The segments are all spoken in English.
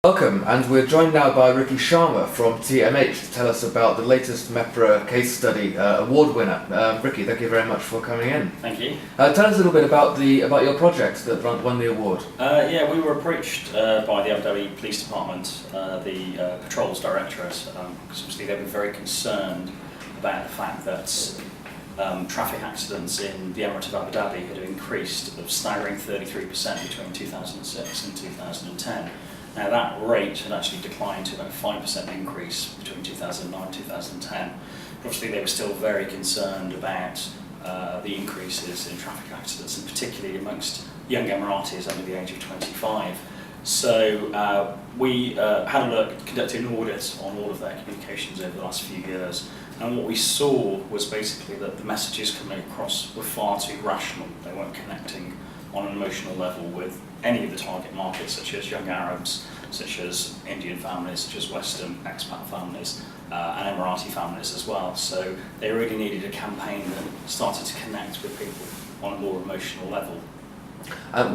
Welcome, and we're joined now by Ricky Sharma from TMH to tell us about the latest MEPRA case study award winner. Ricky, thank you very much for coming in. Thank you. Tell us a little bit about your project that won the award. Yeah, we were approached by the Abu Dhabi Police Department, the Patrols Directorate, because obviously they were very concerned about the fact that traffic accidents in the Emirate of Abu Dhabi had increased a staggering 33% between 2006 and 2010. Now that rate had actually declined to about a 5% increase between 2009 and 2010. Obviously they were still very concerned about the increases in traffic accidents, and particularly amongst young Emiratis under the age of 25. So we had a look, conducted an audit on all of their communications over the last few years, and what we saw was basically that the messages coming across were far too rational. They weren't connecting on an emotional level with any of the target markets, such as young Arabs, such as Indian families, such as Western expat families, and Emirati families as well. So they really needed a campaign that started to connect with people on a more emotional level.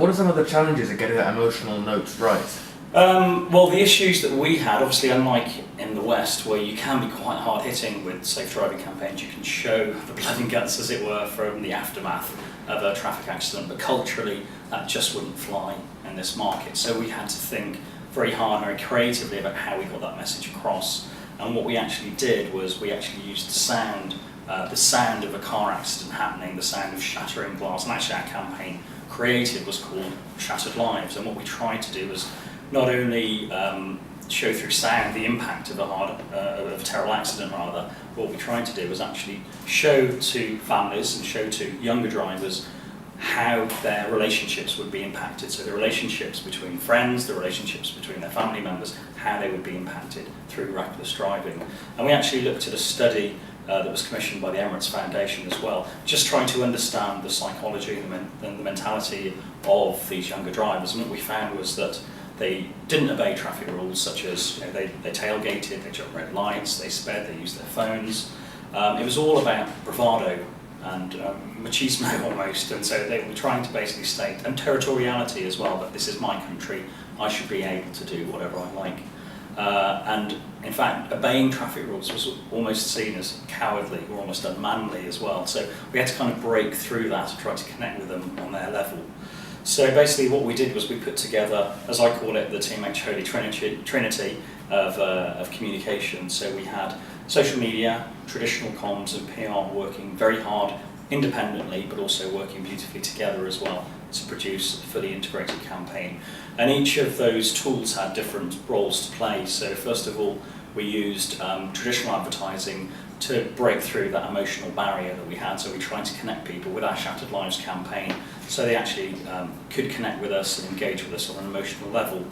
What are some of the challenges of getting that emotional note right? Well, the issues that we had, obviously unlike in the West, where you can be quite hard-hitting with safe driving campaigns, you can show the blood and guts, as it were, from the aftermath of a traffic accident, but culturally that just wouldn't fly in this market. So we had to think very hard and very creatively about how we got that message across. And what we actually did was we actually used the sound of a car accident happening, the sound of shattering glass, and actually our campaign created was called Shattered Lives. And what we tried to do was not only show through sound the impact of a terrible accident, rather, what we tried to do was actually show to families and show to younger drivers how their relationships would be impacted. So the relationships between friends, the relationships between their family members, how they would be impacted through reckless driving. And we actually looked at a study that was commissioned by the Emirates Foundation as well, just trying to understand the psychology and the mentality of these younger drivers. And what we found was that they didn't obey traffic rules, such as they tailgated, they jumped red lights, they sped, they used their phones. It was all about bravado and machismo almost, and so they were trying to basically state, and territoriality as well, that this is my country, I should be able to do whatever I like. And in fact, obeying traffic rules was almost seen as cowardly or almost unmanly as well. So we had to kind of break through that and try to connect with them on their level. So basically what we did was we put together, as I call it, the TMH Holy Trinity of communication. So we had social media, traditional comms and PR working very hard independently, but also working beautifully together as well to produce a fully integrated campaign. And each of those tools had different roles to play. So first of all, we used traditional advertising to break through that emotional barrier that we had. So we tried to connect people with our Shattered Lives campaign so they actually could connect with us and engage with us on an emotional level.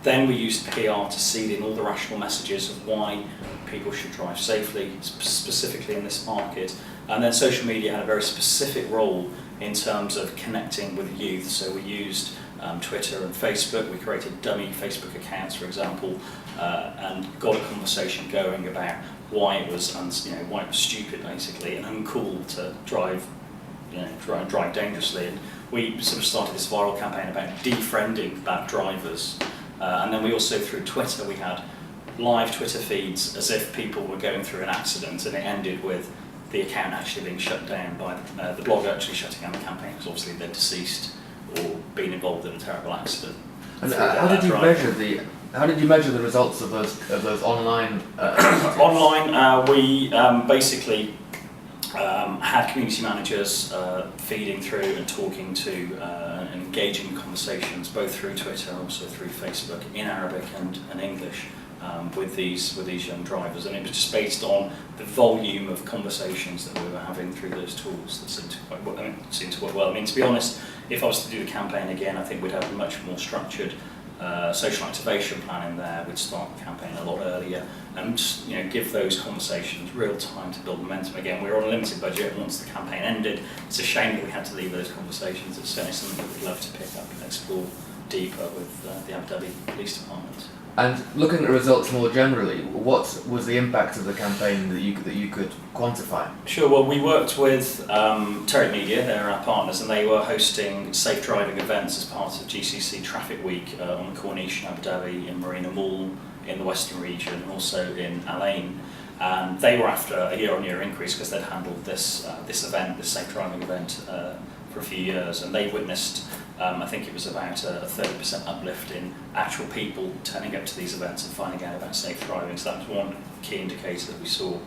Then we used PR to seed in all the rational messages of why people should drive safely, specifically in this market. And then social media had a very specific role in terms of connecting with youth. So we used Twitter and Facebook. We created dummy Facebook accounts, for example, and got a conversation going about why it was, why it was stupid, basically, and uncool to drive dangerously. And we sort of started this viral campaign about defriending bad drivers. And then we also, through Twitter, we had live Twitter feeds as if people were going through an accident, and it ended with the account actually being shut down by the blogger actually shutting down the campaign because obviously they're deceased or been involved in a terrible accident. And how did you measure the results of those online? Online, we basically had community managers feeding through and talking to and engaging in conversations both through Twitter and also through Facebook in Arabic and English with these young drivers, and it was just based on the volume of conversations that we were having through those tools that seemed to work well. I mean, to be honest, if I was to do the campaign again, I think we'd have a much more structured social activation plan in there. We'd start the campaign a lot earlier and give those conversations real time to build momentum again. We were on a limited budget, and once the campaign ended, it's a shame that we had to leave those conversations. It's certainly something that we'd love to pick up and explore deeper with the Abu Dhabi Police Department. And looking at the results more generally, what was the impact of the campaign that you could quantify? Sure. Well, we worked with Terry Media, they're our partners, and they were hosting safe driving events as part of GCC Traffic Week on the Corniche in Abu Dhabi, in Marina Mall, in the Western region, and also in Al Ain. And they were after a year-on-year increase because they'd handled this event, this safe driving event, for a few years, and they witnessed. I think it was about a 30% uplift in actual people turning up to these events and finding out about safe driving. So that was one key indicator that we saw.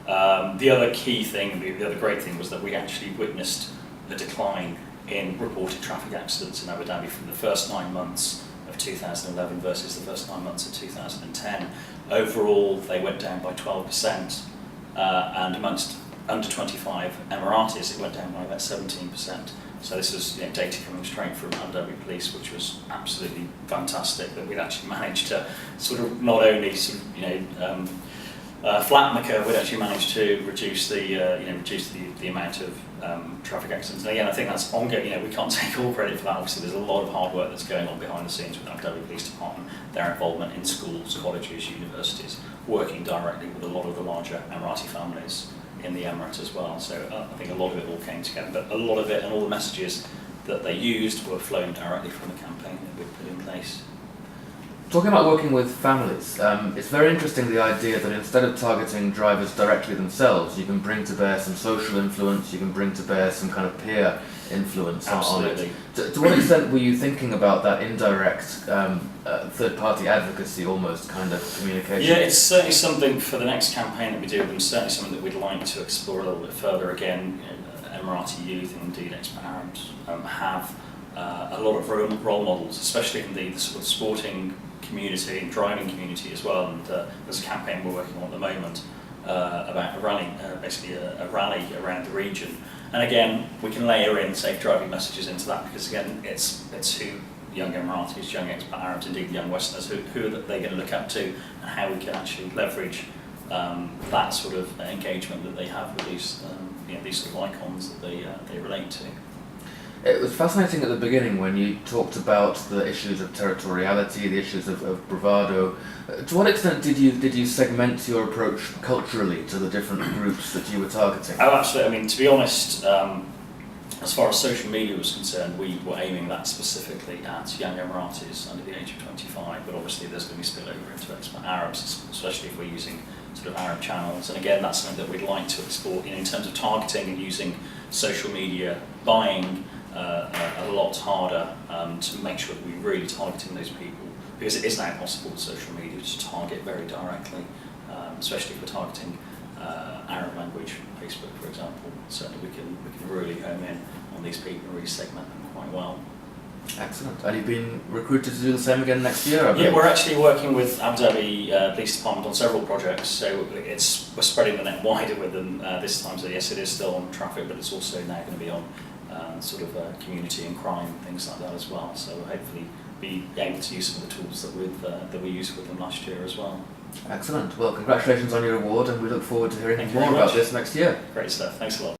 The other key thing, the other great thing, was that we actually witnessed a decline in reported traffic accidents in Abu Dhabi from the first 9 months of 2011 versus the first 9 months of 2010. Overall, they went down by 12%, and amongst under 25 Emiratis, it went down by about 17%. So this was data coming straight from Abu Dhabi Police, which was absolutely fantastic that we'd actually managed to sort of not only flatten the curve, we'd actually managed to reduce the amount of traffic accidents. And again, I think that's ongoing. We can't take all credit for that. Obviously, there's a lot of hard work that's going on behind the scenes with Abu Dhabi Police Department, their involvement in schools, colleges, universities, working directly with a lot of the larger Emirati families in the Emirate as well. So I think a lot of it all came together, but a lot of it and all the messages that they used were flown directly from the campaign that we put in place. Talking about working with families, it's very interesting the idea that instead of targeting drivers directly themselves, you can bring to bear some social influence, you can bring to bear some kind of peer influence on it. To what extent were you thinking about that indirect third-party advocacy almost kind of communication? Yeah, it's certainly something for the next campaign that we do, and certainly something that we'd like to explore a little bit further. Again, Emirati youth and indeed expat Arabs have a lot of role models, especially in the sort of sporting community and driving community as well. And there's a campaign we're working on at the moment about a rally, basically a rally around the region. And again, we can layer in safe driving messages into that because again, it's who young Emiratis, young expat Arabs, indeed young Westerners, who are they going to look up to, and how we can actually leverage that sort of engagement that they have with these sort of icons that they relate to. It was fascinating at the beginning when you talked about the issues of territoriality, the issues of bravado. To what extent did you segment your approach culturally to the different groups that you were targeting? Oh, absolutely. I mean, to be honest, as far as social media was concerned, we were aiming that specifically at young Emiratis under the age of 25, but obviously there's going to be spillover into expat Arabs, especially if we're using sort of Arab channels. And again, that's something that we'd like to explore in terms of targeting and using social media buying a lot harder to make sure that we're really targeting those people, because it is now possible with social media to target very directly, especially if we're targeting Arab language, Facebook for example. Certainly we can really home in on these people and really segment them quite well. Excellent. And you've been recruited to do the same again next year, I believe? Yeah, we're actually working with Abu Dhabi Police Department on several projects, so we're spreading the net wider with them this time. So yes, it is still on traffic, but it's also now going to be on sort of community and crime, things like that as well. So we'll hopefully be able to use some of the tools that we used with them last year as well. Excellent. Well, congratulations on your award, and we look forward to hearing Thank more you very about much. this next year. Great stuff. Thanks a lot.